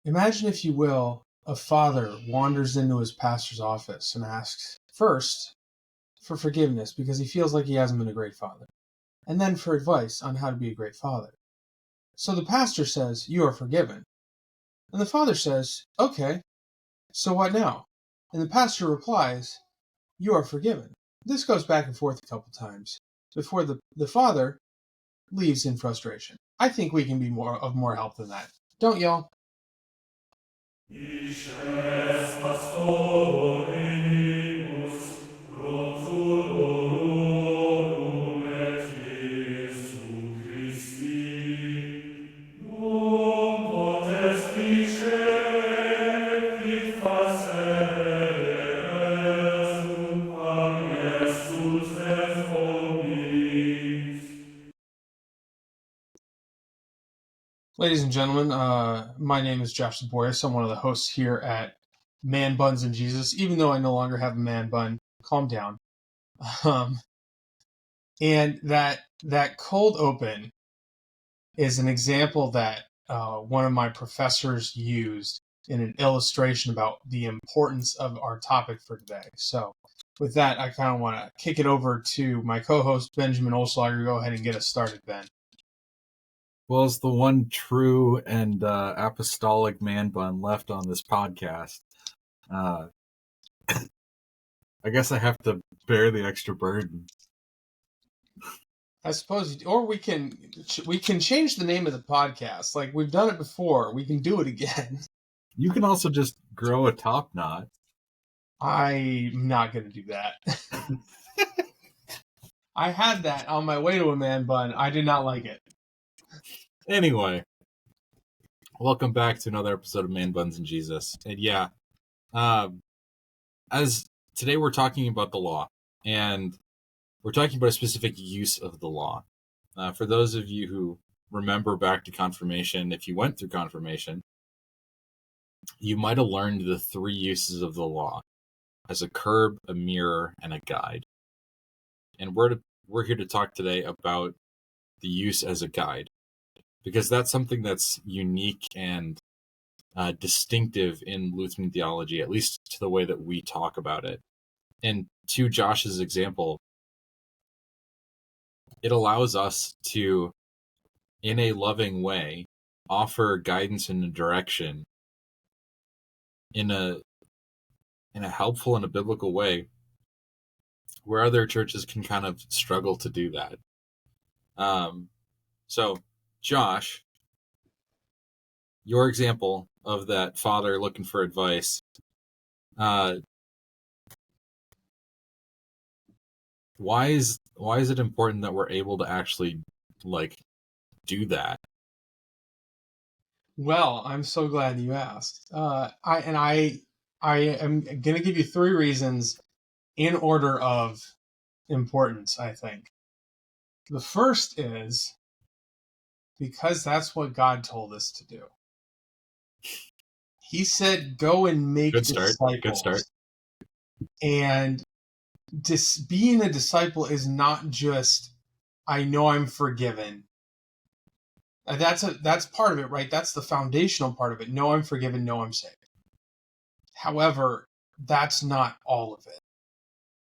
Imagine, if you will, a father wanders into his pastor's office and asks first for forgiveness because he feels like he hasn't been a great father, and then for advice on how to be a great father. So the pastor says, "You are forgiven." And the father says, "Okay, so what now?" And the pastor replies, "You are forgiven." This goes back and forth a couple times before the father leaves in frustration. I think we can be more help than that. Don't y'all? Ladies and gentlemen, my name is Josh Boyce. I'm one of the hosts here at Man Buns and Jesus, even though I no longer have a man bun. Calm down. And that cold open is an example that one of my professors used in an illustration about the importance of our topic for today. So with that, I kind of want to kick it over to my co-host, Benjamin Olschlager. Go ahead and get us started, Ben. Well, as the one true and apostolic man bun left on this podcast, I guess I have to bear the extra burden. I suppose, or we can change the name of the podcast. Like, we've done it before. We can do it again. You can also just grow a top knot. I'm not going to do that. I had that on my way to a man bun. I did not like it. Anyway, welcome back to another episode of Man Buns and Jesus. And yeah, as today we're talking about the law, and we're talking about a specific use of the law. For those of you who remember back to confirmation, if you went through confirmation, you might have learned the three uses of the law as a curb, a mirror, and a guide. And we're here to talk today about the use as a guide, because that's something that's unique and distinctive in Lutheran theology, at least to the way that we talk about it. And to Josh's example, it allows us to, in a loving way, offer guidance and a direction in a helpful and a biblical way, where other churches can kind of struggle to do that. So, Josh, your example of that father looking for advice, why is it important that we're able to actually do that? Well, I'm so glad you asked. I am going to give you three reasons in order of importance, I think. The first is because that's what God told us to do. He said, "Go and make disciples." Good start. And being a disciple is not just, I know I'm forgiven. That's part of it, right? That's the foundational part of it. Know I'm forgiven, know I'm saved. However, that's not all of it.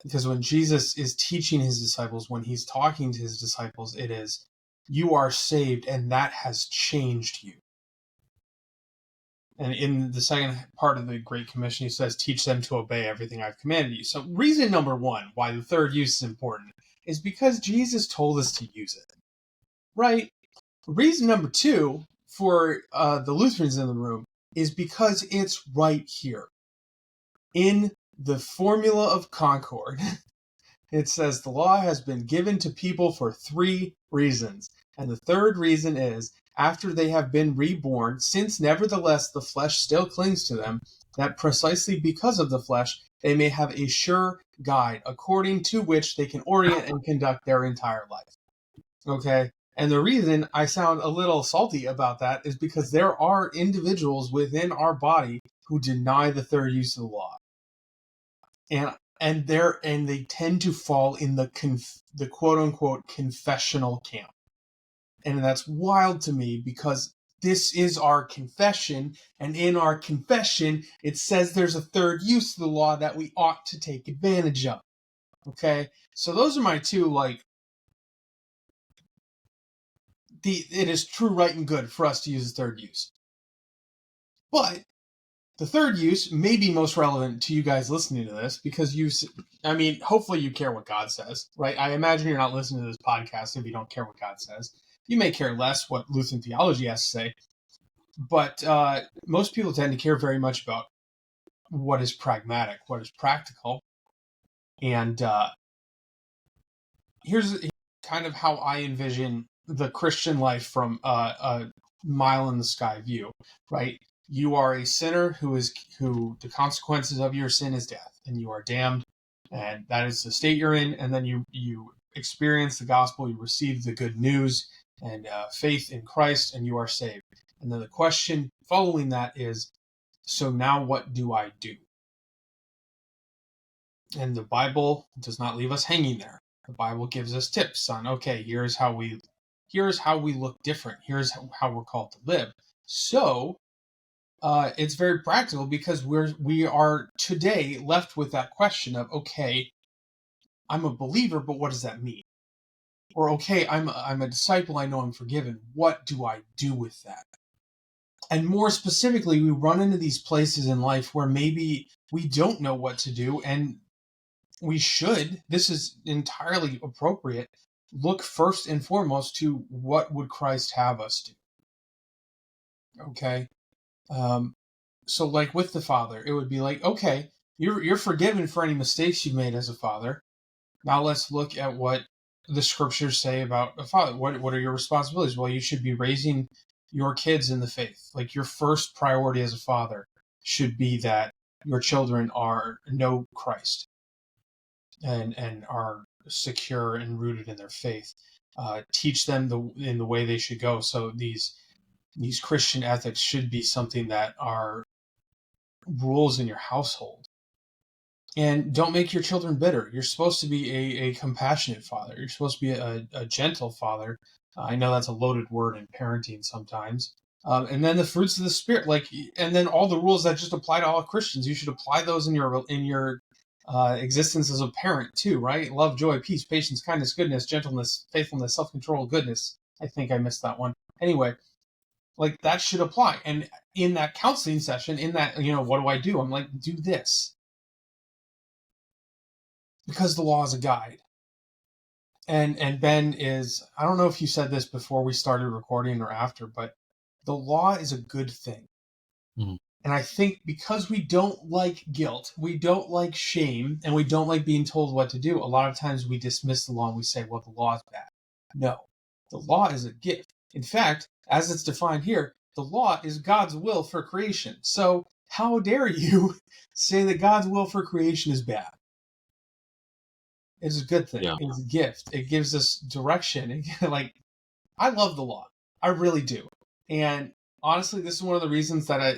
Because when Jesus is teaching his disciples, when he's talking to his disciples, it is, you are saved, and that has changed you. And in the second part of the Great Commission, he says, teach them to obey everything I've commanded you. So reason number one, why the third use is important, is because Jesus told us to use it. Right? Reason number two, for the Lutherans in the room, is because it's right here. In the formula of Concord, it says the law has been given to people for three reasons. And the third reason is, after they have been reborn, since nevertheless the flesh still clings to them, that precisely because of the flesh, they may have a sure guide, according to which they can orient and conduct their entire life. Okay? And the reason I sound a little salty about that is because there are individuals within our body who deny the third use of the law. And they tend to fall in the quote unquote confessional camp. And that's wild to me, because this is our confession, and in our confession, it says there's a third use of the law that we ought to take advantage of. Okay? So those are my two, like, it is true, right, and good for us to use the third use. But the third use may be most relevant to you guys listening to this because hopefully you care what God says, right? I imagine you're not listening to this podcast if you don't care what God says. You may care less what Lutheran theology has to say, but most people tend to care very much about what is pragmatic, what is practical. And here's kind of how I envision the Christian life from a mile in the sky view, right? You are a sinner who the consequences of your sin is death, and you are damned, and that is the state you're in. And then you experience the gospel, you receive the good news and faith in Christ, and you are saved. And then the question following that is, so now what do I do? And the Bible does not leave us hanging there. The Bible gives us tips on, okay, here's how we look different. Here's how we're called to live. So it's very practical because we are today left with that question of, okay, I'm a believer, but what does that mean? Or, okay, I'm a disciple, I know I'm forgiven. What do I do with that? And more specifically, we run into these places in life where maybe we don't know what to do, and we should, this is entirely appropriate, look first and foremost to what would Christ have us do. Okay? So like with the father, it would be like, okay, you're forgiven for any mistakes you've made as a father. Now let's look at what the scriptures say about a father. What are your responsibilities? Well, you should be raising your kids in the faith. Like, your first priority as a father should be that your children know Christ and are secure and rooted in their faith. Teach them in the way they should go. So these Christian ethics should be something that are rules in your household. And don't make your children bitter. You're supposed to be a compassionate father. You're supposed to be a gentle father. I know that's a loaded word in parenting sometimes. And then the fruits of the Spirit, and then all the rules that just apply to all Christians. You should apply those in your existence as a parent too, right? Love, joy, peace, patience, kindness, goodness, gentleness, faithfulness, self-control, goodness. I think I missed that one. Anyway, like, that should apply. And in that counseling session, in that, what do I do? I'm like, do this. Because the law is a guide. And Ben is, I don't know if you said this before we started recording or after, but the law is a good thing. Mm-hmm. And I think because we don't like guilt, we don't like shame, and we don't like being told what to do, a lot of times we dismiss the law and we say, well, the law is bad. No, the law is a gift. In fact, as it's defined here, the law is God's will for creation. So how dare you say that God's will for creation is bad? It's a good thing. Yeah. It's a gift. It gives us direction. Like, I love the law. I really do. And honestly, this is one of the reasons that I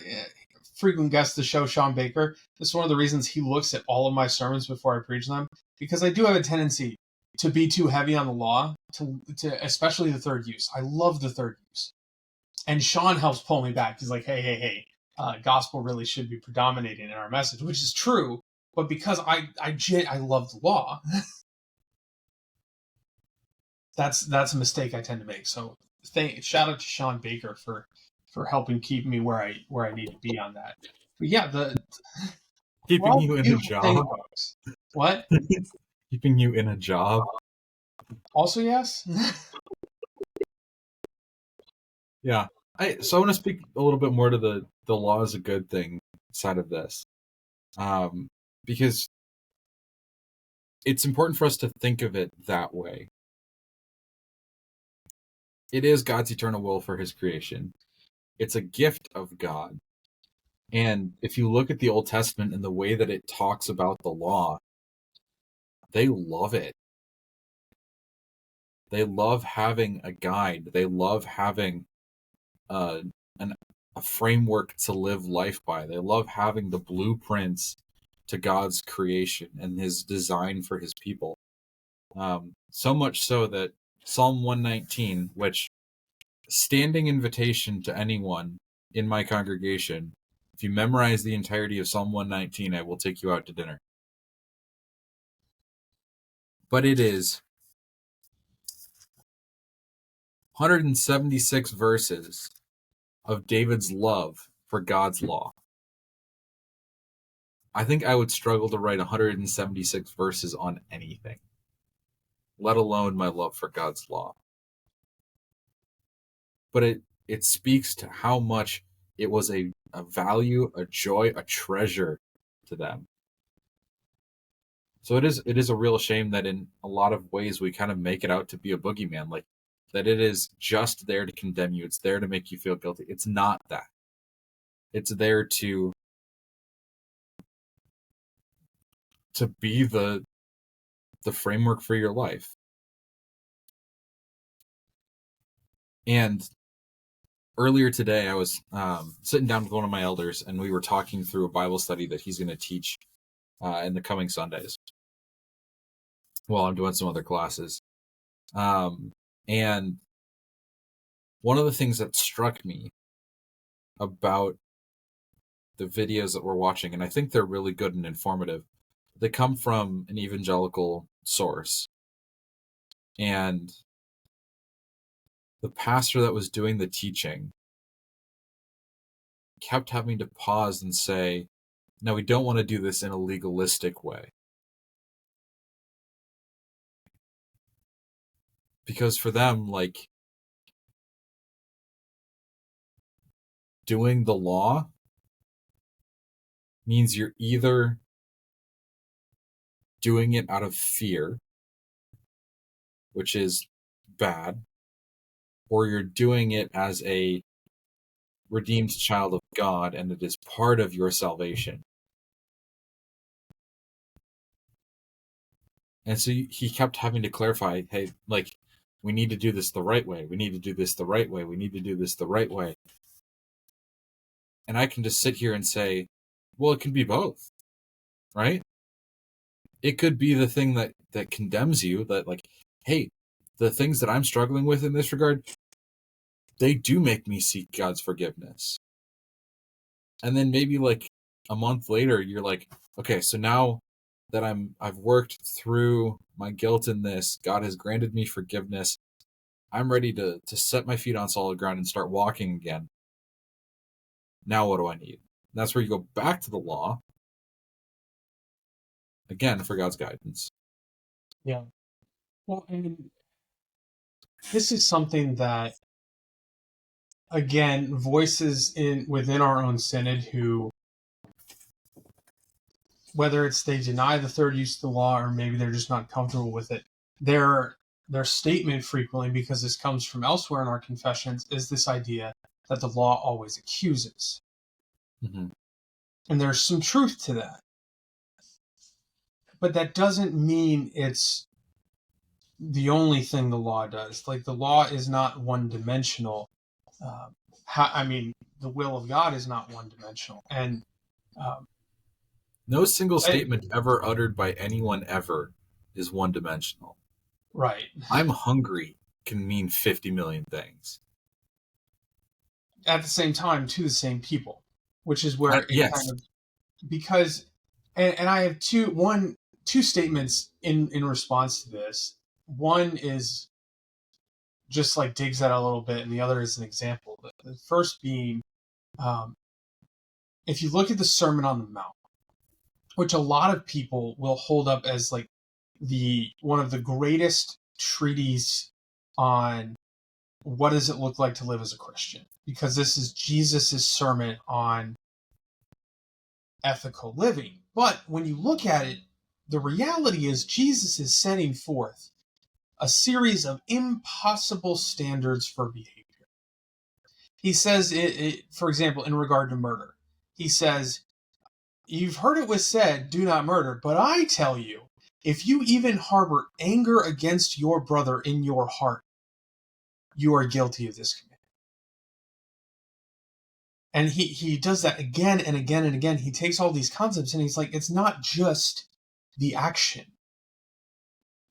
frequent guest the show, Sean Baker. This is one of the reasons he looks at all of my sermons before I preach them, because I do have a tendency to be too heavy on the law, to especially the third use. I love the third use. And Sean helps pull me back. He's like, hey, gospel really should be predominating in our message, which is true. But because I love the law, that's a mistake I tend to make. So shout out to Sean Baker for helping keep me where I need to be on that. But yeah, keeping you in a job. What? Keeping you in a job. Also, yes. Yeah. So I want to speak a little bit more to the law is a good thing side of this. Because it's important for us to think of it that way. It is God's eternal will for his creation. It's a gift of God. And if you look at the Old Testament and the way that it talks about the law, they love it. They love having a guide. They love having a framework to live life by. They love having the blueprints to God's creation and his design for his people. So much so that Psalm 119, which standing invitation to anyone in my congregation. If you memorize the entirety of Psalm 119, I will take you out to dinner. But it is 176 verses of David's love for God's law. I think I would struggle to write 176 verses on anything, let alone my love for God's law. But it speaks to how much it was a value, a joy, a treasure to them. So it is a real shame that in a lot of ways we kind of make it out to be a boogeyman, like that it is just there to condemn you. It's there to make you feel guilty. It's not that. It's there to be the framework for your life. And earlier today, I was sitting down with one of my elders, and we were talking through a Bible study that he's going to teach in the coming Sundays while I'm doing some other classes. And one of the things that struck me about the videos that we're watching, and I think they're really good and informative, they come from an evangelical source. And the pastor that was doing the teaching kept having to pause and say, no, we don't want to do this in a legalistic way. Because for them, like, doing the law means you're either doing it out of fear, which is bad, or you're doing it as a redeemed child of God, and it is part of your salvation. And so he kept having to clarify, hey, like, we need to do this the right way. We need to do this the right way. We need to do this the right way. And I can just sit here and say, well, it can be both, right? It could be the thing that condemns you, that like, hey, the things that I'm struggling with in this regard, they do make me seek God's forgiveness. And then maybe like a month later, you're like, okay, so now that I've worked through my guilt in this, God has granted me forgiveness. I'm ready to set my feet on solid ground and start walking again. Now what do I need? And that's where you go back to the law, again, for God's guidance. Yeah. Well, and this is something that, again, voices within our own synod who, whether it's they deny the third use of the law or maybe they're just not comfortable with it, their statement frequently, because this comes from elsewhere in our confessions, is this idea that the law always accuses. Mm-hmm. And there's some truth to that. But that doesn't mean it's the only thing the law does. Like, the law is not one-dimensional. The will of God is not one-dimensional. And no single statement ever uttered by anyone ever is one-dimensional. Right. I'm hungry can mean 50 million things. At the same time, to the same people, which is where yes. kind of, because, and I have two statements in response to this. One is just like digs at it a little bit, and the other is an example. The first being, if you look at the Sermon on the Mount, which a lot of people will hold up as like one of the greatest treatises on what does it look like to live as a Christian, because this is Jesus' sermon on ethical living. But when you look at it, the reality is Jesus is setting forth a series of impossible standards for behavior. He says, for example, in regard to murder, he says, you've heard it was said, do not murder, but I tell you, if you even harbor anger against your brother in your heart, you are guilty of this commandment. And he does that again and again and again. He takes all these concepts and he's like, it's not just the action.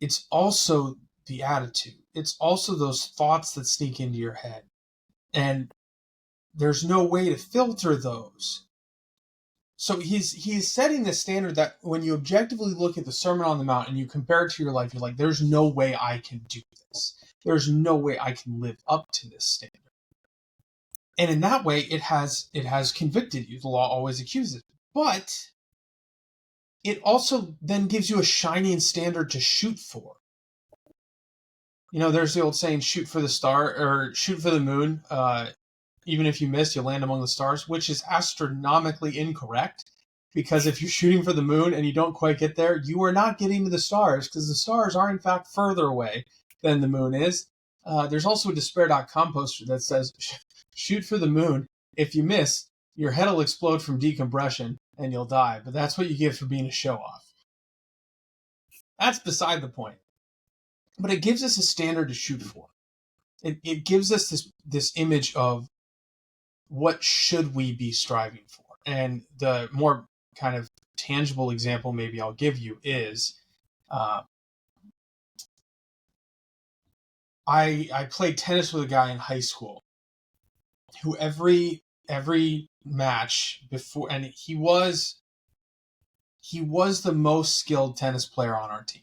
It's also the attitude. It's also those thoughts that sneak into your head. And there's no way to filter those. So he's setting the standard that when you objectively look at the Sermon on the Mount and you compare it to your life, you're like, there's no way I can do this. There's no way I can live up to this standard. And in that way, it has convicted you. The law always accuses. But it also then gives you a shining standard to shoot for. You know, there's the old saying, shoot for the star, or shoot for the moon. Even if you miss, you'll land among the stars, which is astronomically incorrect. Because if you're shooting for the moon and you don't quite get there, you are not getting to the stars, because the stars are, in fact, further away than the moon is. There's also a Despair.com poster that says, shoot for the moon. If you miss, your head will explode from decompression and you'll die. But that's what you get for being a show-off. That's beside the point. But it gives us a standard to shoot for. It gives us this image of what should we be striving for. And the more kind of tangible example maybe I'll give you is I played tennis with a guy in high school who every match before, and he was the most skilled tennis player on our team.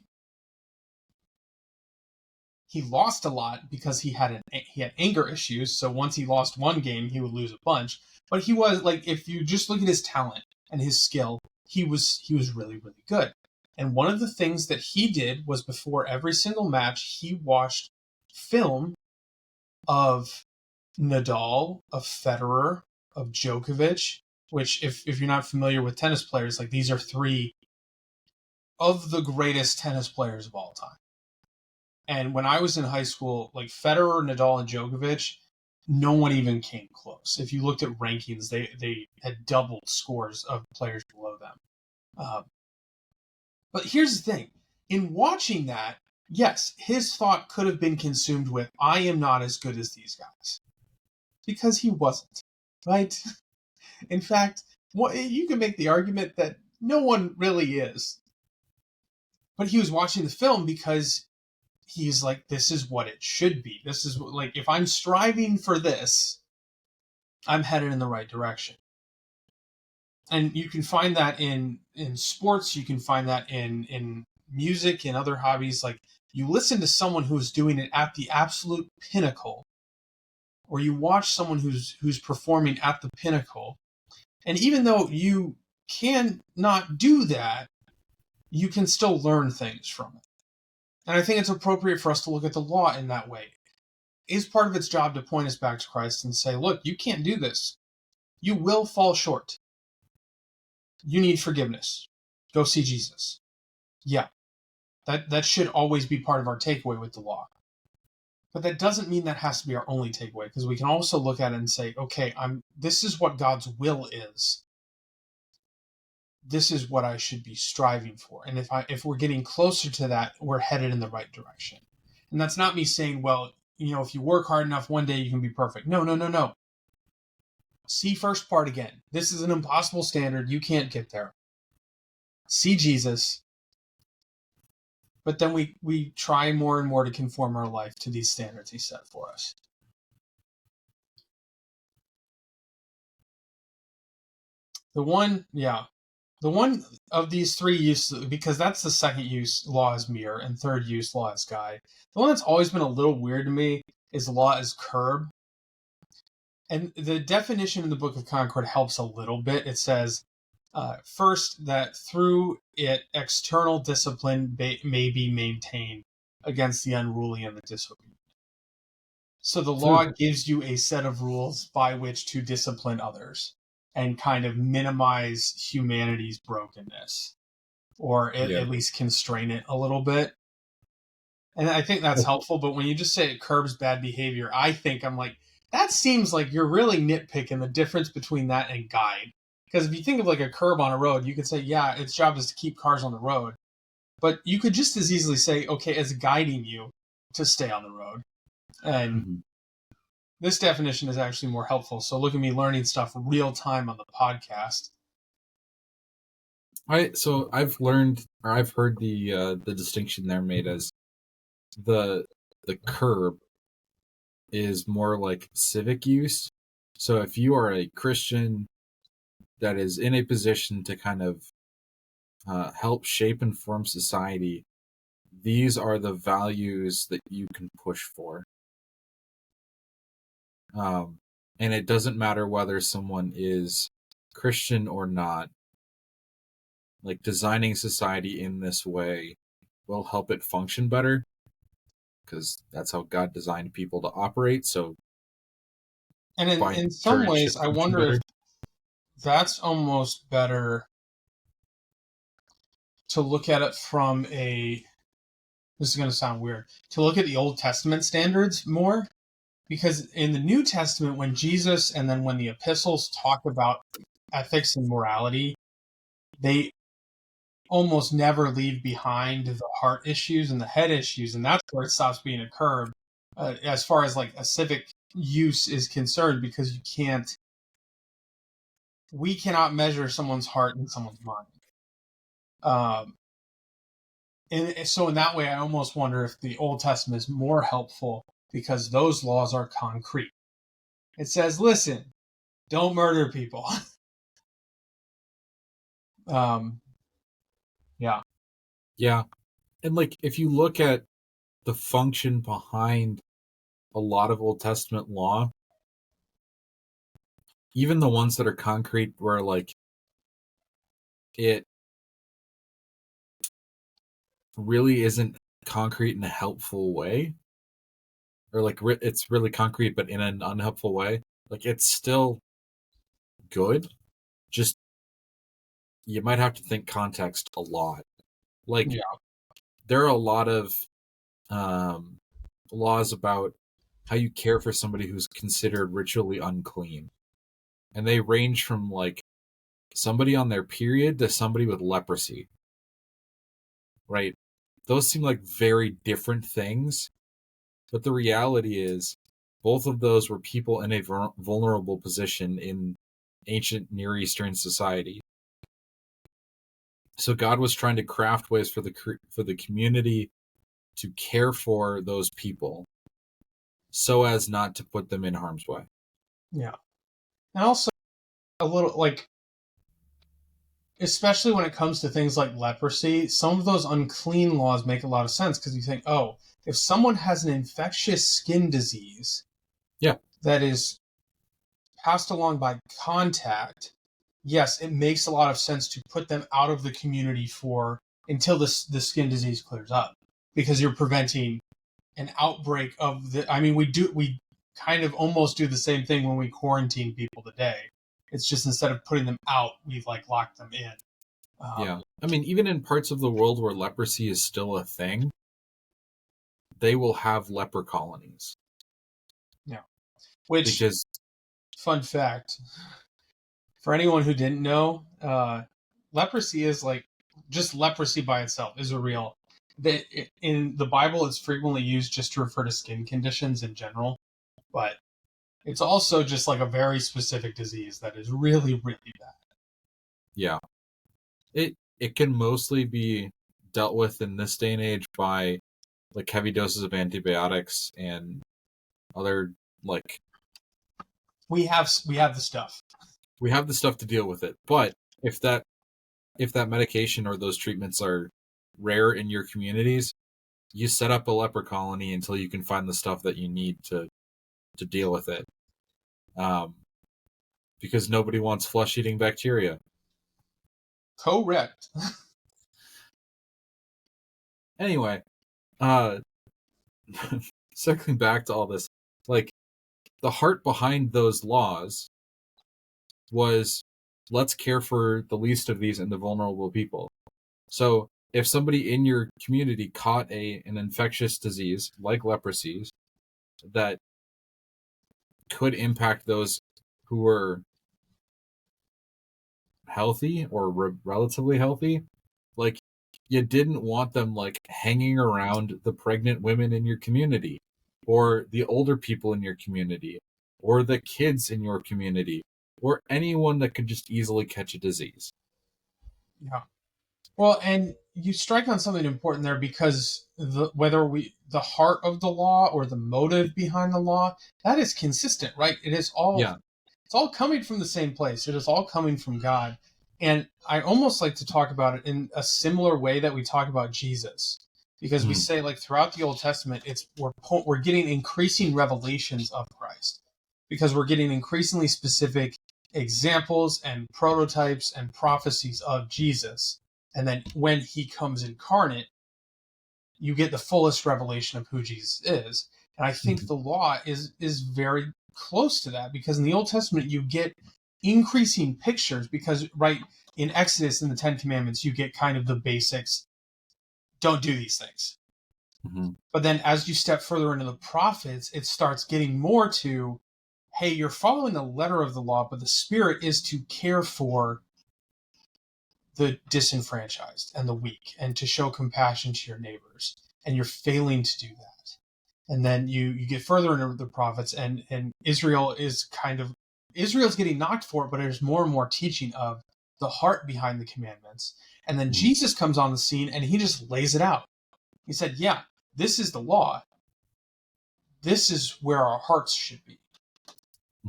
He lost a lot because he had anger issues. So once he lost one game, he would lose a bunch. But he was like, if you just look at his talent and his skill, he was really, really good. And one of the things that he did was before every single match, he watched film of Nadal, of Federer, of Djokovic, which if you're not familiar with tennis players, like these are three of the greatest tennis players of all time. And when I was in high school, like Federer, Nadal, and Djokovic, no one even came close. If you looked at rankings, they had doubled scores of players below them. But here's the thing. In watching that, yes, his thought could have been consumed with, I am not as good as these guys. Because he wasn't, right? In fact, you can make the argument that no one really is. But he was watching the film because he's like, this is what it should be. This is like, if I'm striving for this, I'm headed in the right direction. And you can find that in sports. You can find that in music and other hobbies. Like, you listen to someone who's doing it at the absolute pinnacle, or you watch someone who's performing at the pinnacle. And even though you can not do that, you can still learn things from it. And I think it's appropriate for us to look at the law in that way. It's part of its job to point us back to Christ and say, look, you can't do this. You will fall short. You need forgiveness. Go see Jesus. Yeah, that should always be part of our takeaway with the law. But that doesn't mean that has to be our only takeaway, because we can also look at it and say, okay, this is what God's will is. This is what I should be striving for. And if we're getting closer to that, we're headed in the right direction. And that's not me saying, well, if you work hard enough, one day you can be perfect. No. See first part again. This is an impossible standard. You can't get there. See Jesus. But then we try more and more to conform our life to these standards he set for us. The one of these three uses, because that's the second use, law as mirror, and third use, law as guide. The one that's always been a little weird to me is law as curb. And the definition in the Book of Concord helps a little bit. It says, first, that through it, external discipline may be maintained against the unruly and the disobedient. So the law gives you a set of rules by which to discipline others and kind of minimize humanity's brokenness, or at least constrain it a little bit. And I think that's helpful. But when you just say it curbs bad behavior, I'm like, that seems like you're really nitpicking the difference between that and guide. Because if you think of like a curb on a road, you could say, yeah, its job is to keep cars on the road. But you could just as easily say, okay, it's guiding you to stay on the road. And this definition is actually more helpful. So look at me learning stuff real time on the podcast. I've learned, or I've heard the distinction there made as the curb is more like civic use. So if you are a Christian that is in a position to kind of help shape and form society, these are the values that you can push for. And it doesn't matter whether someone is Christian or not. Like, designing society in this way will help it function better, because that's how God designed people to operate. So, And by in nature, some it should ways, I function wonder if better. that's almost better to look at it from a, this is going to sound weird, to look at the Old Testament standards more. Because in the New Testament, when Jesus and then when the epistles talk about ethics and morality, they almost never leave behind the heart issues and the head issues. And that's where it stops being a curb as far as like a civic use is concerned, because we cannot measure someone's heart and someone's mind. And so in that way, I almost wonder if the Old Testament is more helpful because those laws are concrete. It says, listen, don't murder people. Yeah. Yeah. And like, if you look at the function behind a lot of Old Testament law, even the ones that are concrete, where like it really isn't concrete in a helpful way, or like it's really concrete but in an unhelpful way, like it's still good. Just, you might have to think context a lot. Like, Yeah. there are a lot of laws about how you care for somebody who's considered ritually unclean, and they range from like somebody on their period to somebody with leprosy, right? Those seem like very different things, but the reality is both of those were people in a vulnerable position in ancient Near Eastern society. So God was trying to craft ways for the community to care for those people so as not to put them in harm's way. Yeah. And also a little like, especially when it comes to things like leprosy, some of those unclean laws make a lot of sense because you think, oh, if someone has an infectious skin disease Yeah. that is passed along by contact, yes, it makes a lot of sense to put them out of the community for until the skin disease clears up, because you're preventing an outbreak of the. I mean, we kind of almost do the same thing when we quarantine people today. It's just instead of putting them out, we've like locked them in. Yeah. I mean, even in parts of the world where leprosy is still a thing, they will have leper colonies. Yeah. Which, Because, fun fact, for anyone who didn't know, leprosy is like, just leprosy by itself is a real. In the Bible, it's frequently used just to refer to skin conditions in general, but it's also just like a very specific disease that is really, really bad. yeah, it can mostly be dealt with in this day and age by like heavy doses of antibiotics and other, like, We have the stuff. we have the stuff to deal with it. But if that medication or those treatments are rare in your communities, you set up a leper colony until you can find the stuff that you need to deal with it. Because nobody wants flesh-eating bacteria. Correct. Anyway, circling back to all this, like, the heart behind those laws was, let's care for the least of these and the vulnerable people. So if somebody in your community caught an infectious disease like leprosy that could impact those who were healthy or relatively healthy, like, you didn't want them like hanging around the pregnant women in your community, or the older people in your community, or the kids in your community, or anyone that could just easily catch a disease. Yeah. Well, and you strike on something important there because the heart of the law or the motive behind the law, that is consistent, right? Yeah. It's all coming from the same place. It is all coming from God. And I almost like to talk about it in a similar way that we talk about Jesus. Because we Mm. say like throughout the Old Testament, we're getting increasing revelations of Christ. Because we're getting increasingly specific examples and prototypes and prophecies of Jesus. And then when he comes incarnate, you get the fullest revelation of who Jesus is. And I think the law is very close to that because in the Old Testament you get increasing pictures because right in Exodus in the Ten Commandments you get kind of the basics. Don't do these things. Mm-hmm. But then as you step further into the prophets, it starts getting more to, hey, you're following the letter of the law, but the spirit is to care for the disenfranchised and the weak and to show compassion to your neighbors. And you're failing to do that. And then you get further into the prophets and Israel's getting knocked for it, but there's more and more teaching of the heart behind the commandments. And then Jesus comes on the scene and he just lays it out. He said, yeah, this is the law. This is where our hearts should be.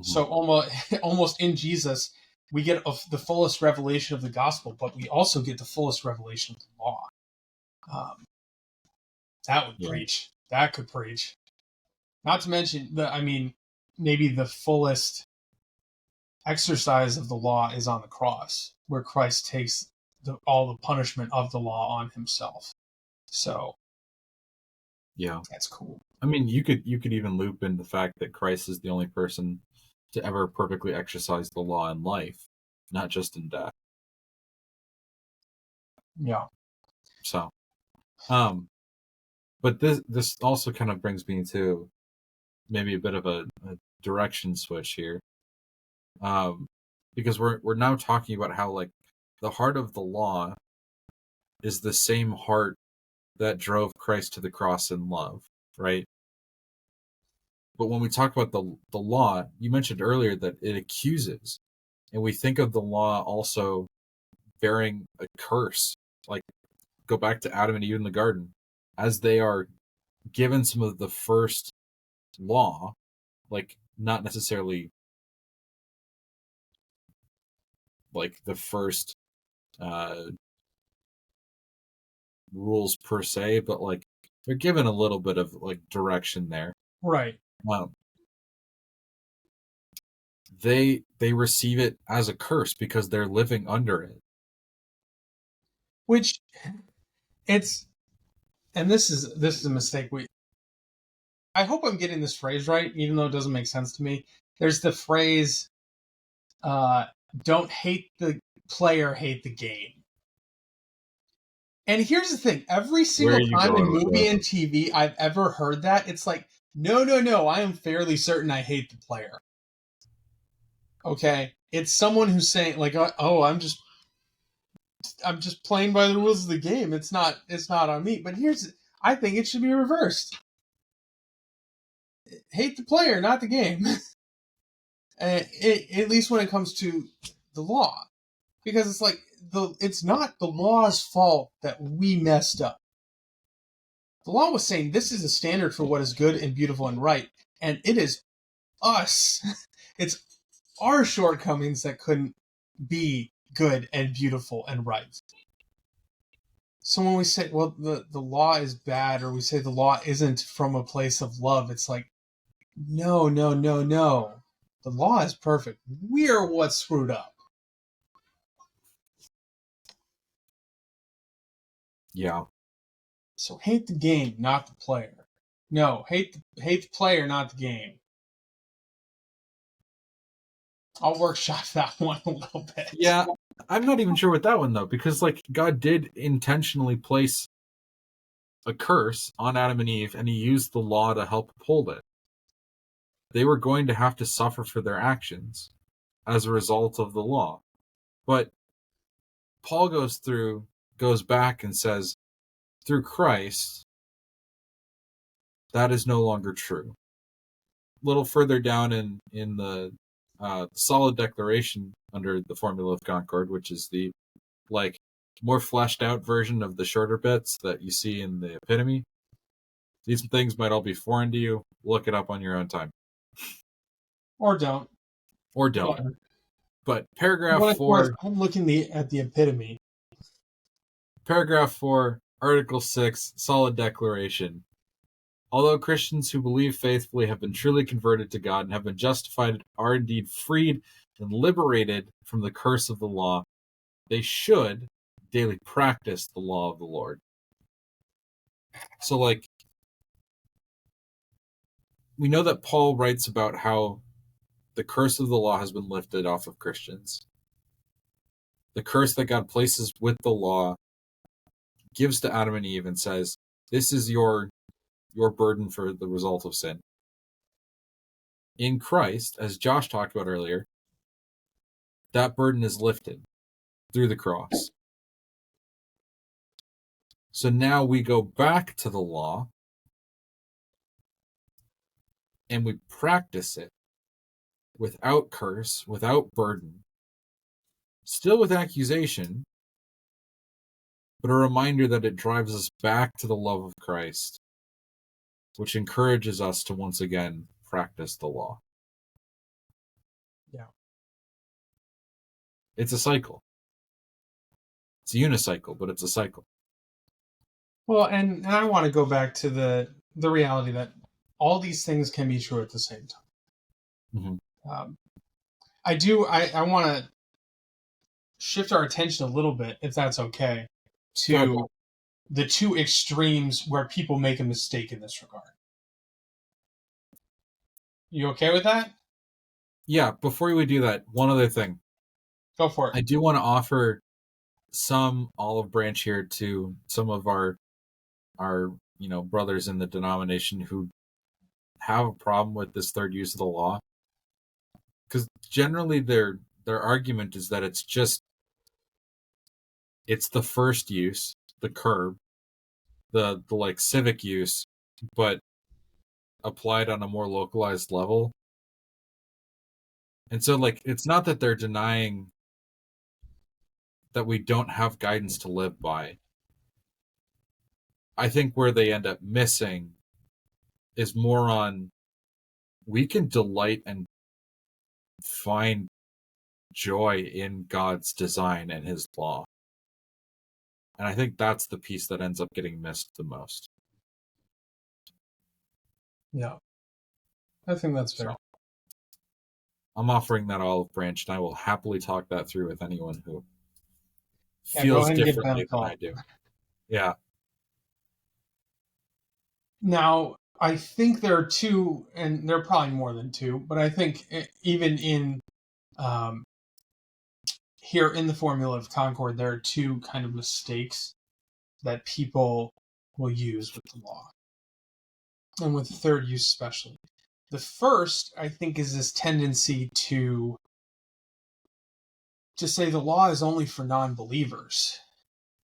So almost in Jesus, we get the fullest revelation of the gospel, but we also get the fullest revelation of the law. That would preach. That could preach. Not to mention maybe the fullest exercise of the law is on the cross, where Christ takes all the punishment of the law on himself. So, Yeah, that's cool. I mean, you could even loop in the fact that Christ is the only person to ever perfectly exercise the law in life, not just in death. Yeah. So, but this also kind of brings me to maybe a bit of a direction switch here, because we're now talking about how like the heart of the law is the same heart that drove Christ to the cross in love, right? But when we talk about the law, you mentioned earlier that it accuses, and we think of the law also bearing a curse. Like go back to Adam and Eve in the garden, as they are given some of the first law, like not necessarily like the first rules per se, but like they're given a little bit of like direction there. Right. Um, they receive it as a curse because they're living under it. Which it's and this is a mistake I hope I'm getting this phrase right, even though it doesn't make sense to me. There's the phrase don't hate the player, hate the game. And here's the thing, every Where single are you time in going with movie this? and TV I've ever heard that, it's like, no, I am fairly certain I hate the player. Okay? It's someone who's saying like, oh, I'm just playing by the rules of the game. It's not on me. But I think it should be reversed. Hate the player, not the game. At least when it comes to the law. Because it's like it's not the law's fault that we messed up. The law was saying this is a standard for what is good and beautiful and right, and it is us. It's our shortcomings that couldn't be good and beautiful and right. So when we say, well, the law is bad, or we say the law isn't from a place of love, it's like, no. The law is perfect. We're what's screwed up. Yeah. So hate the game, not the player. No, hate the player, not the game. I'll workshop that one a little bit. Yeah, I'm not even sure with that one though, because like God did intentionally place a curse on Adam and Eve, and he used the law to help uphold it. They were going to have to suffer for their actions as a result of the law. But Paul goes back and says, through Christ, that is no longer true. A little further down in the solid declaration under the Formula of Concord, which is the like more fleshed out version of the shorter bits that you see in the epitome. These things might all be foreign to you. Look it up on your own time. Or don't. Or don't. Whatever. But paragraph What it's worth, 4, I'm looking at the epitome. paragraph 4, Article 6, solid declaration. Although Christians who believe faithfully have been truly converted to God and have been justified are indeed freed and liberated from the curse of the law, they should daily practice the law of the Lord. So, like, we know that Paul writes about how the curse of the law has been lifted off of Christians. The curse that God places with the law gives to Adam and Eve and says, this is your burden for the result of sin. In Christ, as Josh talked about earlier, that burden is lifted through the cross. So now we go back to the law and we practice it without curse, without burden, still with accusation, but a reminder that it drives us back to the love of Christ, which encourages us to once again practice the law. Yeah. It's a cycle. It's a unicycle, but it's a cycle. Well, and I want to go back to the reality that all these things can be true at the same time. Mm-hmm. I want to shift our attention a little bit, if that's okay, to the two extremes where people make a mistake in this regard. You okay with that? Yeah, before we do that, one other thing. Go for it. I do want to offer some olive branch here to some of our brothers in the denomination who have a problem with this third use of the law, because generally their argument is that it's the first use, the curb, the like civic use, but applied on a more localized level. And so, like, it's not that they're denying that we don't have guidance to live by. I think where they end up missing is more on, we can delight and find joy in God's design and his law. And I think that's the piece that ends up getting missed the most. Yeah. I think that's fair. So, I'm offering that olive branch, and I will happily talk that through with anyone who feels differently than I do. Yeah. Now, I think there are two, and there are probably more than two, but I think even in here in the Formula of Concord, there are two kind of mistakes that people will use with the law, and with the third use especially. The first, I think, is this tendency to say the law is only for non-believers,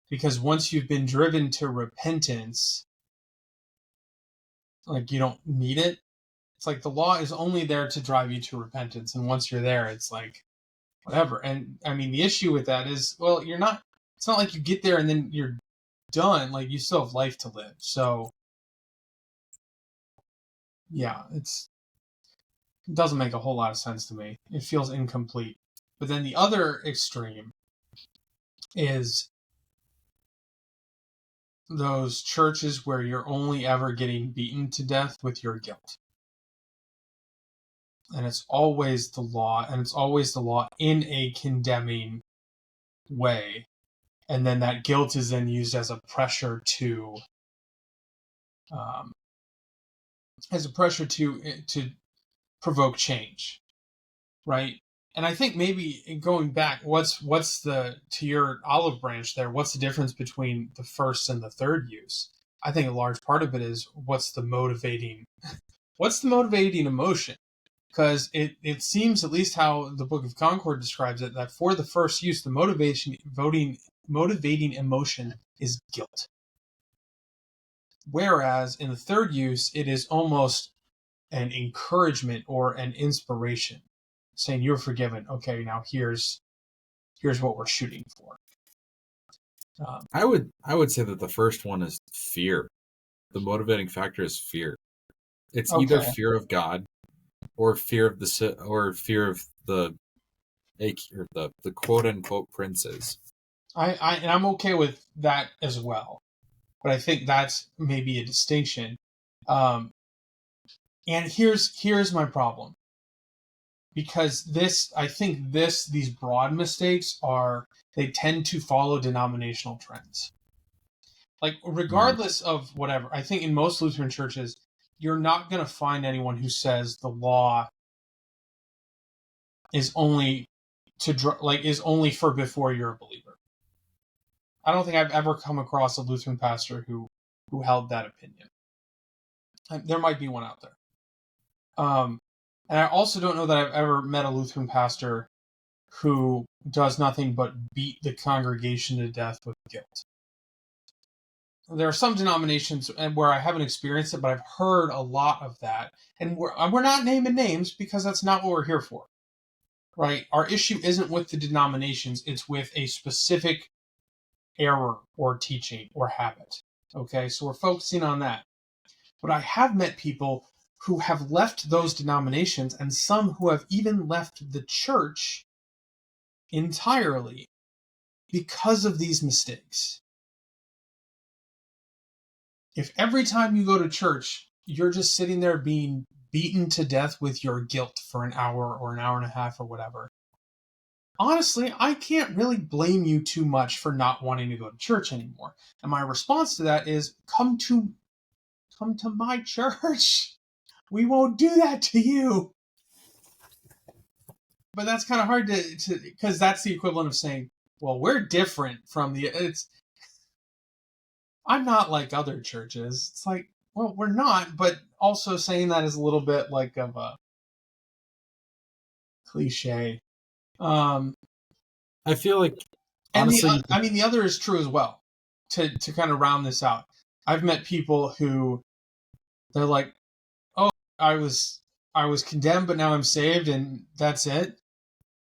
because once you've been driven to repentance, like, you don't need it. It's like the law is only there to drive you to repentance, and once you're there, it's like whatever. And I mean, the issue with that is, well, it's not like you get there and then you're done. Like, you still have life to live. So yeah, it doesn't make a whole lot of sense to me. It feels incomplete. But then the other extreme is those churches where you're only ever getting beaten to death with your guilt. And it's always the law, and it's always the law in a condemning way. And then that guilt is then used as a pressure to provoke change, right? And I think maybe going back, what's the, to your olive branch there, what's the difference between the first and the third use? I think a large part of it is what's the motivating emotion? Because it seems, at least how the Book of Concord describes it, that for the first use, the motivating emotion is guilt. Whereas in the third use, it is almost an encouragement or an inspiration, saying you're forgiven. Okay, now here's what we're shooting for. I would say that the first one is fear. The motivating factor is fear. It's either Okay. fear of God or fear of the or the quote unquote princes. And I'm okay with that as well, but I think that's maybe a distinction. Um, and here's my problem, because these broad mistakes they tend to follow denominational trends. Like, Mhm. regardless of whatever, I think in most Lutheran churches, you're not going to find anyone who says the law is only is only for before you're a believer. I don't think I've ever come across a Lutheran pastor who held that opinion. There might be one out there. And I also don't know that I've ever met a Lutheran pastor who does nothing but beat the congregation to death with guilt. There are some denominations where I haven't experienced it, but I've heard a lot of that. And we're not naming names because that's not what we're here for, right? Our issue isn't with the denominations, it's with a specific error or teaching or habit. Okay, so we're focusing on that. But I have met people who have left those denominations, and some who have even left the church entirely because of these mistakes. If every time you go to church, you're just sitting there being beaten to death with your guilt for an hour or an hour and a half or whatever, honestly, I can't really blame you too much for not wanting to go to church anymore. And my response to that is come to my church. We won't do that to you. But that's kind of hard to because that's the equivalent of saying, well, we're different from I'm not like other churches. It's like, well, we're not, but also saying that is a little bit like of a cliche. Um, I feel like and honestly, the other is true as well. To kind of round this out, I've met people who they're like, oh, I was condemned, but now I'm saved, and that's it.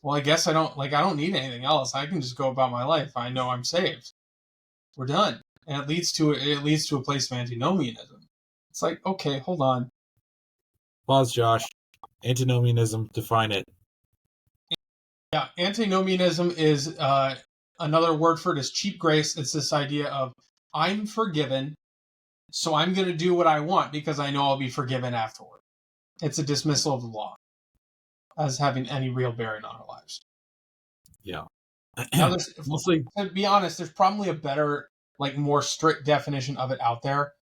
Well, I guess I don't need anything else. I can just go about my life. I know I'm saved. We're done, and it leads to a place of antinomianism. It's like, okay, hold on. pause, Josh. Antinomianism, define it. Yeah, antinomianism is another word for it is cheap grace. It's this idea of I'm forgiven, so I'm going to do what I want because I know I'll be forgiven afterward. It's a dismissal of the law as having any real bearing on our lives. Yeah. Now, Mostly, to be honest, there's probably a better, more strict definition of it out there,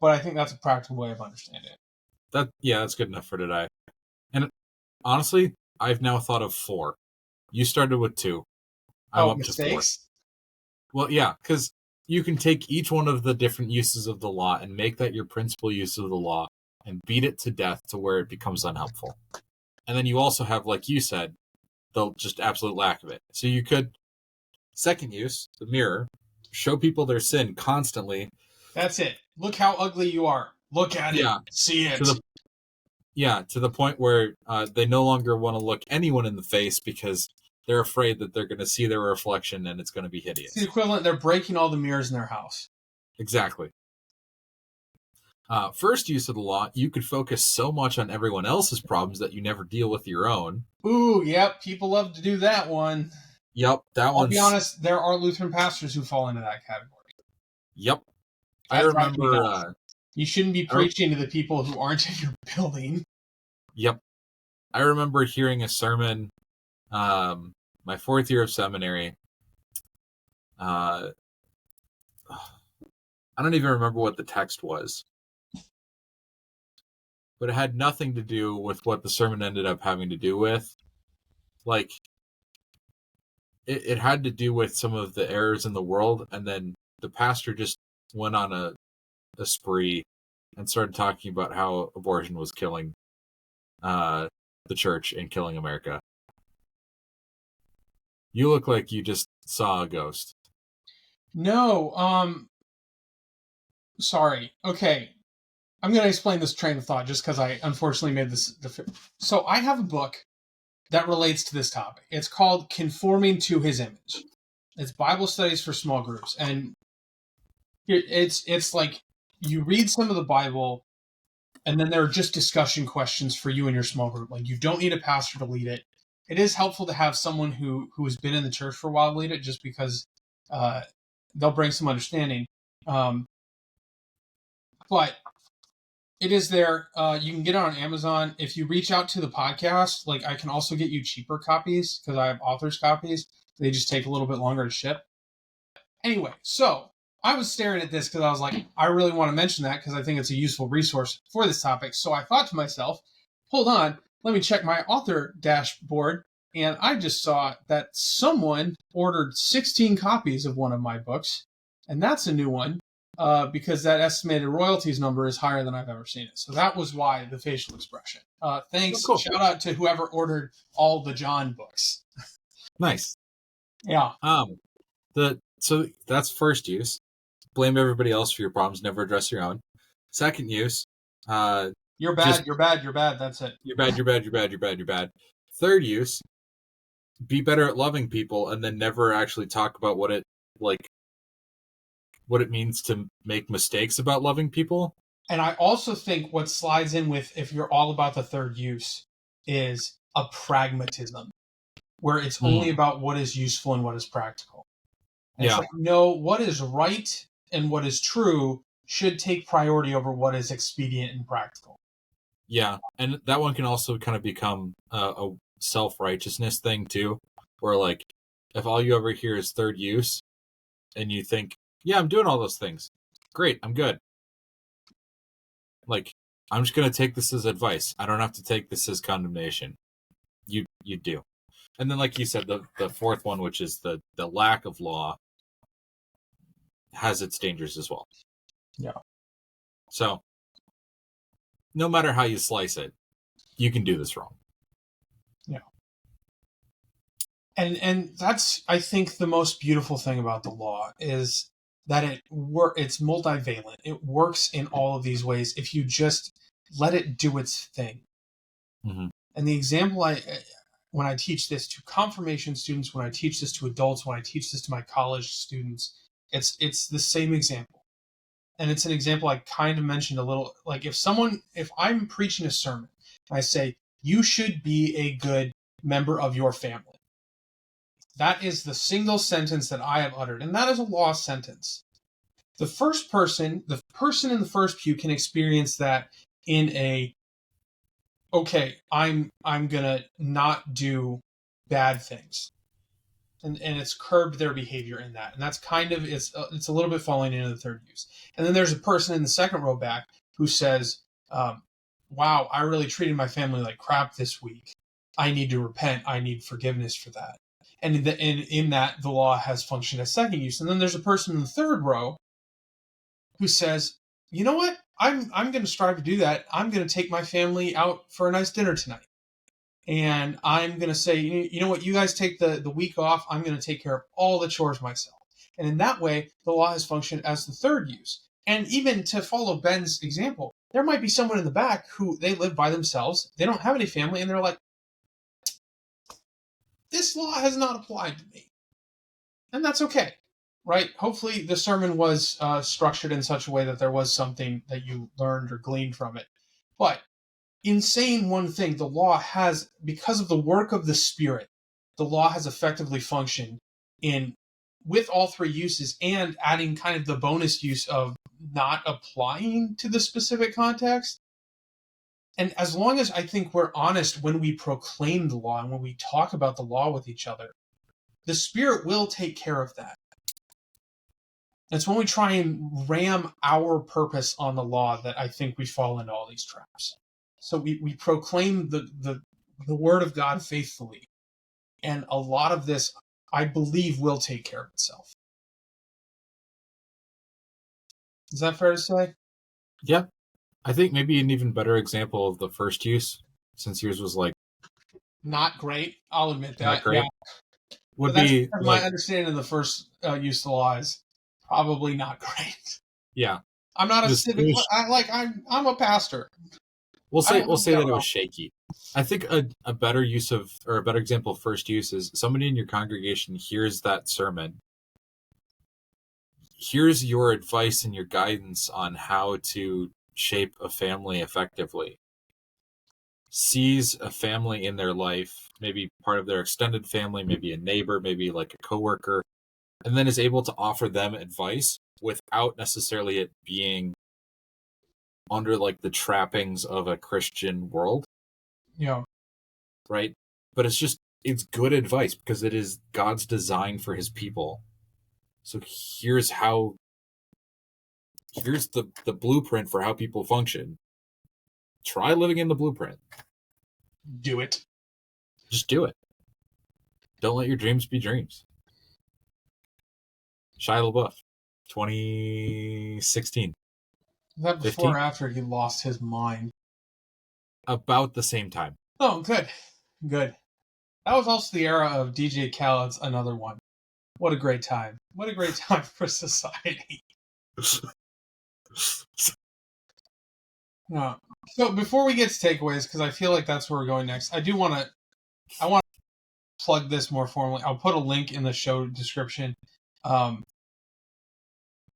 but I think that's a practical way of understanding it. that's good enough for today. And honestly, I've now thought of 4. You started with 2. I'm up to 4. Mistakes? Well, yeah, because you can take each one of the different uses of the law and make that your principal use of the law and beat it to death to where it becomes unhelpful. And then you also have, like you said, the just absolute lack of it. So you could, second use, the mirror, show people their sin constantly. That's it. Look how ugly you are. Look at it. Yeah, See it. to the point where they no longer want to look anyone in the face because they're afraid that they're going to see their reflection and it's going to be hideous. It's the equivalent. They're breaking all the mirrors in their house. Exactly. First use of the law, you could focus so much on everyone else's problems that you never deal with your own. Ooh, yep. People love to do that one. Yep, that one. I'll be honest, there are Lutheran pastors who fall into that category. Yep. That I remember. You shouldn't be preaching to the people who aren't in your building. Yep. I remember hearing a sermon my 4th year of seminary. I don't even remember what the text was. But it had nothing to do with what the sermon ended up having to do with. Like, it had to do with some of the errors in the world, and then the pastor just went on a spree and started talking about how abortion was killing the church and killing America. You look like you just saw a ghost. No, sorry. Okay. I'm going to explain this train of thought just because I unfortunately made this. So I have a book that relates to this topic. It's called Conforming to His Image. It's Bible studies for small groups, and it's like you read some of the Bible, and then there are just discussion questions for you and your small group. Like, you don't need a pastor to lead it. It is helpful to have someone who has been in the church for a while lead it, just because they'll bring some understanding. But it is there. You can get it on Amazon. If you reach out to the podcast, like, I can also get you cheaper copies because I have author's copies. They just take a little bit longer to ship. Anyway, so I was staring at this because I was like, I really want to mention that because I think it's a useful resource for this topic. So I thought to myself, hold on, let me check my author dashboard. And I just saw that someone ordered 16 copies of one of my books. And that's a new one because that estimated royalties number is higher than I've ever seen it. So that was why the facial expression. Thanks. Oh, cool. Shout out to whoever ordered all the John books. Nice. Yeah. So that's first use. Blame everybody else for your problems. Never address your own. Second use. You're bad. You're bad. You're bad. That's it. You're bad. You're bad. You're bad. You're bad. You're bad. Third use. Be better at loving people, and then never actually talk about what it means to make mistakes about loving people. And I also think what slides in with, if you're all about the third use, is a pragmatism, where it's only about what is useful and what is practical. And it's like, no, what is right and what is true should take priority over what is expedient and practical. Yeah, and that one can also kind of become a self-righteousness thing too, where like, if all you ever hear is third use, and you think, yeah, I'm doing all those things, great, I'm good. Like, I'm just going to take this as advice. I don't have to take this as condemnation. You do. And then, like you said, the fourth one, which is the lack of law, has its dangers as well. Yeah. So, no matter how you slice it, you can do this wrong. Yeah. And that's, I think, the most beautiful thing about the law is that it's multivalent. It works in all of these ways if you just let it do its thing. Mm-hmm. And the example when I teach this to confirmation students, when I teach this to adults, when I teach this to my college students, it's the same example. And it's an example I kind of mentioned a little. Like, if I'm preaching a sermon, I say, you should be a good member of your family. That is the single sentence that I have uttered, and that is a law sentence. The person in the first pew can experience that in a, okay, I'm gonna not do bad things, and it's curbed their behavior in that, and that's kind of it's a little bit falling into the third use. And then there's a person in the second row back who says, "Wow, I really treated my family like crap this week. I need to repent. I need forgiveness for that." And in that, the law has functioned as second use. And then there's a person in the third row who says, you know what? I'm going to strive to do that. I'm going to take my family out for a nice dinner tonight. And I'm going to say, you know what? You guys take the week off. I'm going to take care of all the chores myself. And in that way, the law has functioned as the third use. And even to follow Ben's example, there might be someone in the back who they live by themselves. They don't have any family. And they're like, this law has not applied to me. And that's okay, right? Hopefully the sermon was structured in such a way that there was something that you learned or gleaned from it. But in saying one thing, the law has, because of the work of the Spirit, the law has effectively functioned with all three uses, and adding kind of the bonus use of not applying to the specific context. And as long as I think we're honest when we proclaim the law and when we talk about the law with each other, the Spirit will take care of that. It's when we try and ram our purpose on the law that I think we fall into all these traps. So we proclaim the Word of God faithfully. And a lot of this, I believe, will take care of itself. Is that fair to say? Yeah. I think maybe an even better example of the first use, since yours was like not great. I'll admit that. Not great. Yeah. Would be my understanding of the first use of the law is probably not great. Yeah. I'm not a civic. I'm a pastor. We'll say that it was shaky. I think a better use of, or a better example of first use is somebody in your congregation hears that sermon here's your advice and your guidance on how to shape a family effectively. Sees a family in their life, maybe part of their extended family, maybe a neighbor, maybe like a coworker, and then is able to offer them advice without necessarily it being under like the trappings of a Christian world. Yeah. Right? But it's good advice because it is God's design for his people. So here's the blueprint for how people function. Try living in the blueprint. Do it. Just do it. Don't let your dreams be dreams. Shia LaBeouf, 2016. Is that before 15? or after he lost his mind? About the same time. Oh, good. Good. That was also the era of DJ Khaled's Another One. What a great time. What a great time for society. No. So before we get to takeaways, because I feel like that's where we're going next, I want to plug this more formally. I'll put a link in the show description.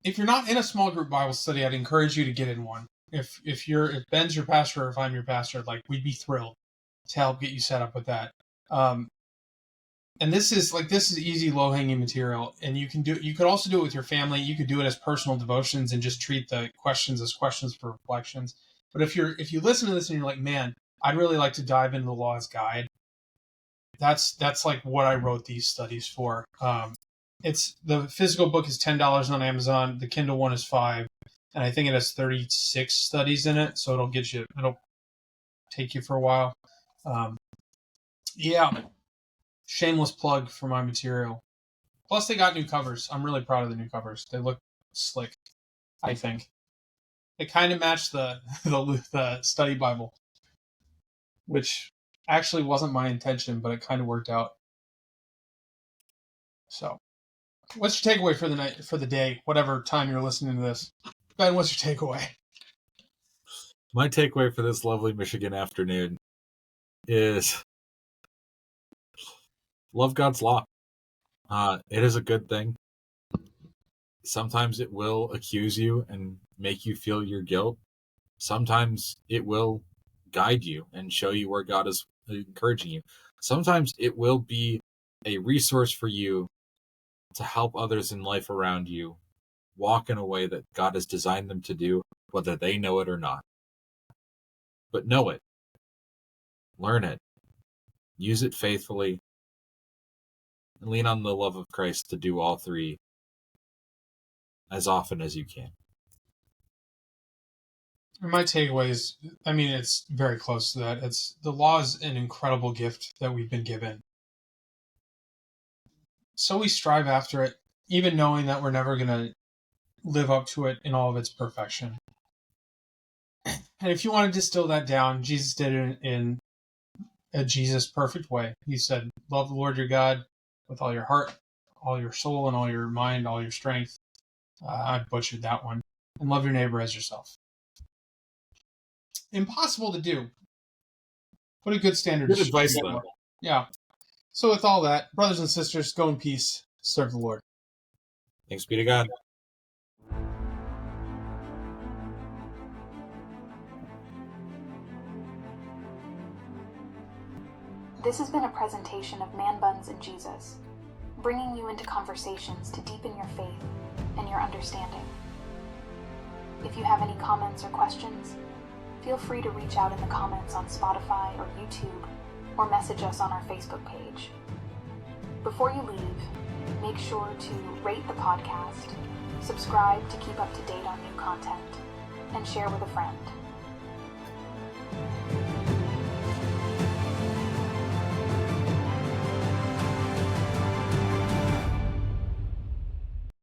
If you're not in a small group Bible study, I'd encourage you to get in one. If Ben's your pastor or if I'm your pastor, like, we'd be thrilled to help get you set up with that. And this is easy, low-hanging material, and you could also do it with your family. You could do it as personal devotions and just treat the questions as questions for reflections. But if you listen to this and you're like, man, I'd really like to dive into the Law's Guide, that's like what I wrote these studies for. It's the physical book is $10 on Amazon. The Kindle one is $5, and I think it has 36 studies in it, so it'll take you for a while. Yeah. Shameless plug for my material. Plus, they got new covers. I'm really proud of the new covers. They look slick, I think. They kind of match the study Bible, which actually wasn't my intention, but it kind of worked out. So, what's your takeaway for the day, whatever time you're listening to this? Ben, what's your takeaway? My takeaway for this lovely Michigan afternoon is love God's law. It is a good thing. Sometimes it will accuse you and make you feel your guilt. Sometimes it will guide you and show you where God is encouraging you. Sometimes it will be a resource for you to help others in life around you walk in a way that God has designed them to do, whether they know it or not. But know it. Learn it. Use it faithfully. And lean on the love of Christ to do all three as often as you can. My takeaway is, it's very close to that. The law is an incredible gift that we've been given. So we strive after it, even knowing that we're never going to live up to it in all of its perfection. And if you want to distill that down, Jesus did it in a Jesus perfect way. He said, love the Lord your God with all your heart, all your soul, and all your mind, all your strength. I butchered that one. And love your neighbor as yourself. Impossible to do. What a good standard. Good advice, though. Yeah. So with all that, brothers and sisters, go in peace. Serve the Lord. Thanks be to God. This has been a presentation of Man Buns and Jesus, bringing you into conversations to deepen your faith and your understanding. If you have any comments or questions, feel free to reach out in the comments on Spotify or YouTube, or message us on our Facebook page. Before you leave, make sure to rate the podcast, subscribe to keep up to date on new content, and share with a friend.